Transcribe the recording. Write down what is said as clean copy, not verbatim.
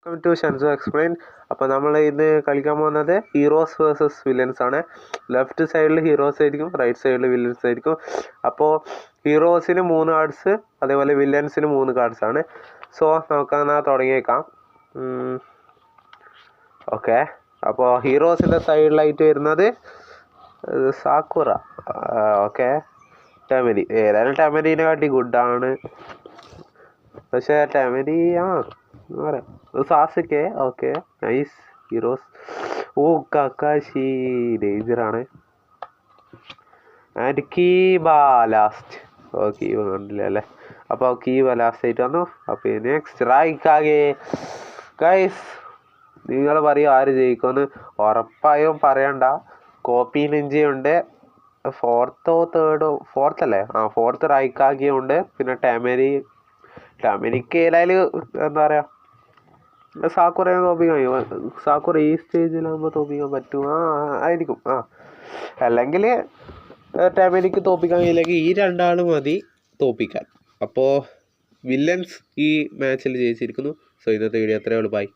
Welcome to ഷൻസോ explain. അപ്പോൾ നമ്മൾ ഇന്ന് കളിക്കാൻ പോകുന്നത് ഹീറോസ് വേഴ്സസ് വില്ലൻസ് ആണ്. ലെഫ്റ്റ് സൈഡിൽ ഹീറോസ് ആയിരിക്കും, റൈറ്റ് സൈഡിൽ വില്ലൻസ് ആയിരിക്കും. അപ്പോൾ ഹീറോസിന് 3 കാർഡ്സ്, അതേപോലെ വില്ലൻസിന് 3 കാർഡ്സ് ആണ്. സോ നമുക്കങ്ങനെ തുടങ്ങിയേക്കാം. ഓക്കെ, അപ്പോൾ ഹീറോസിൻ്റെ സൈഡിലായിട്ട് വരുന്നത് സാക്കുറ. ഓക്കെ, ടെമരി. ഏതായാലും ടെമരീനെ കാട്ടി ഗുഡാണ്. പക്ഷേ ടെമരി പറയാം സാസുക്കെ. Okay, nice heroes. ഓ കക്കാശി ഡേഞ്ചറാണ്. And Kiba last. ഓ കീബ കണ്ടില്ല അല്ലേ. അപ്പോൾ കീബ ലാസ്റ്റ് ആയിട്ട് വന്നു. അപ്പോൾ നെക്സ്റ്റ് റൈക്കാകെ. ഗൈസ് നിങ്ങൾ പറയും ആര് ജയിക്കുമെന്ന്. ഉറപ്പായും പറയണ്ട. കോപ്പി നിഞ്ചയുണ്ട്, ഫോർത്തല്ലേ, ഫോർത്ത് റൈക്കാകിയുണ്ട്. പിന്നെ ടെമരിക്ക് ഏതായാലും എന്താ പറയുക, സാക്കുറയെ തോപ്പിക്കാൻ കഴിയും. സാക്കുറ ഈ സ്റ്റേജിലാകുമ്പോൾ തോപ്പിക്കാൻ പറ്റും. ആയിരിക്കും. അല്ലെങ്കിൽ ടെമരിക്ക് തോപ്പിക്കാൻ കഴിയില്ലെങ്കിൽ ഈ 2 ആൾ മതി തോപ്പിക്കാൻ. അപ്പോൾ വില്ലൻസ് ഈ മാച്ചിൽ ജയിച്ചിരിക്കുന്നു. സോ ഇന്നത്തെ വീഡിയോ അത്രയേ ഉള്ളൂ. ബൈ.